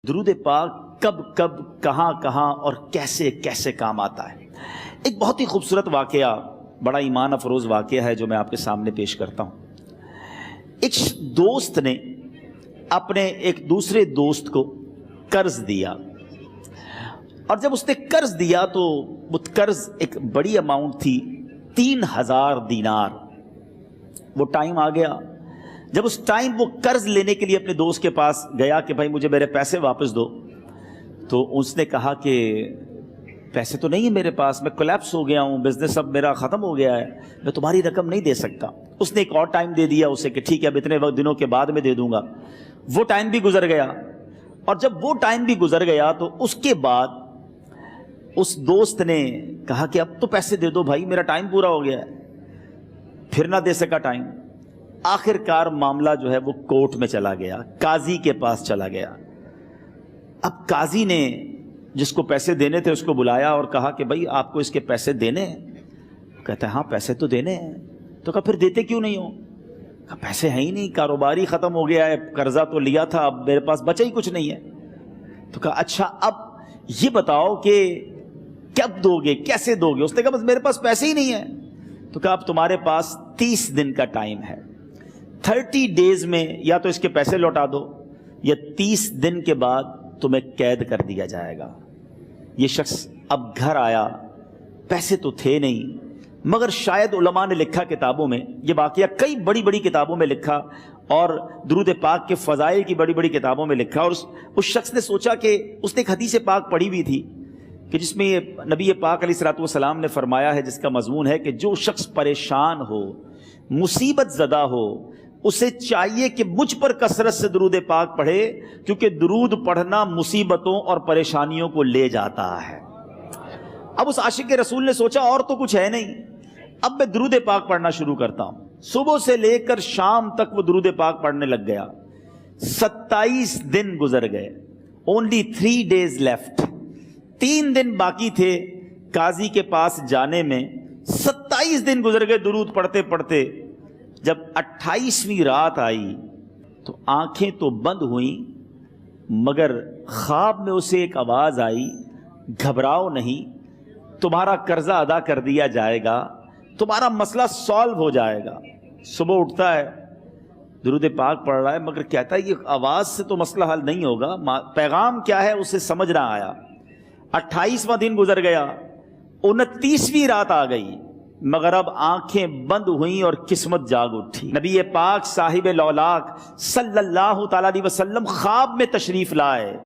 درود پاک کب کب کہاں کہاں اور کیسے کیسے کام آتا ہے۔ ایک بہت ہی خوبصورت واقعہ، بڑا ایمان افروز واقعہ ہے جو میں آپ کے سامنے پیش کرتا ہوں۔ ایک دوست نے اپنے ایک دوسرے دوست کو قرض دیا، اور جب اس نے قرض دیا تو وہ قرض ایک بڑی اماؤنٹ تھی، 3000 دینار۔ وہ ٹائم آ گیا جب اس ٹائم وہ قرض لینے کے لیے اپنے دوست کے پاس گیا کہ بھائی مجھے میرے پیسے واپس دو، تو اس نے کہا کہ پیسے تو نہیں ہیں میرے پاس، میں کولیپس ہو گیا ہوں، بزنس اب میرا ختم ہو گیا ہے، میں تمہاری رقم نہیں دے سکتا۔ اس نے ایک اور ٹائم دے دیا اسے کہ ٹھیک ہے اب اتنے دنوں کے بعد میں دے دوں گا۔ وہ ٹائم بھی گزر گیا، اور جب وہ ٹائم بھی گزر گیا تو اس کے بعد اس دوست نے کہا کہ اب تو پیسے دے دو بھائی، میرا ٹائم پورا ہو گیا ہے۔ پھر نہ دے سکا ٹائم۔ آخر کار معاملہ جو ہے وہ کورٹ میں چلا گیا، قاضی کے پاس چلا گیا۔ اب قاضی نے جس کو پیسے دینے تھے اس کو بلایا اور کہا کہ بھائی آپ کو اس کے پیسے دینے ہیں؟ کہتا ہے ہاں پیسے تو دینے ہیں۔ تو کہا پھر دیتے کیوں نہیں ہو؟ کہا پیسے ہیں ہی نہیں، کاروبار ہی ختم ہو گیا ہے، قرضہ تو لیا تھا، اب میرے پاس بچا ہی کچھ نہیں ہے۔ تو کہا اچھا اب یہ بتاؤ کہ کب دو گے، کیسے دو گے؟ اس نے کہا بس میرے پاس پیسے ہی نہیں ہیں۔ تو کہا اب تمہارے پاس 30 دن کا ٹائم ہے، 30 ڈیز میں یا تو اس کے پیسے لوٹا دو یا 30 دن کے بعد تمہیں قید کر دیا جائے گا۔ یہ شخص اب گھر آیا، پیسے تو تھے نہیں، مگر شاید علماء نے لکھا کتابوں میں، یہ واقعہ کئی بڑی بڑی کتابوں میں لکھا اور درود پاک کے فضائل کی بڑی بڑی کتابوں میں لکھا، اور اس شخص نے سوچا کہ اس نے ایک حدیث پاک پڑھی ہوئی تھی کہ جس میں نبی پاک علیہ الصلوۃ والسلام نے فرمایا ہے، جس کا مضمون ہے کہ جو شخص پریشان ہو، مصیبت زدہ ہو، اسے چاہیے کہ مجھ پر کثرت سے درود پاک پڑھے، کیونکہ درود پڑھنا مصیبتوں اور پریشانیوں کو لے جاتا ہے۔ اب اس عاشق رسول نے سوچا اور تو کچھ ہے نہیں، اب میں درود پاک پڑھنا شروع کرتا ہوں۔ صبح سے لے کر شام تک وہ درود پاک پڑھنے لگ گیا۔ 27 دن گزر گئے، only 3 days left، 3 دن باقی تھے قاضی کے پاس جانے میں۔ 27 دن گزر گئے درود پڑھتے پڑھتے۔ جب 28ویں رات آئی تو آنکھیں تو بند ہوئیں، مگر خواب میں اسے ایک آواز آئی، گھبراؤ نہیں، تمہارا قرضہ ادا کر دیا جائے گا، تمہارا مسئلہ سالو ہو جائے گا۔ صبح اٹھتا ہے، درود پاک پڑھ رہا ہے، مگر کہتا ہے یہ آواز سے تو مسئلہ حل نہیں ہوگا، پیغام کیا ہے اسے سمجھ نہ آیا۔ 28واں دن گزر گیا، 29ویں رات آ گئی، مگر اب آنکھیں بند ہوئیں اور قسمت جاگ اٹھی۔ نبی پاک صاحب لولاک صلی اللہ تعالی علیہ وسلم خواب میں تشریف لائے۔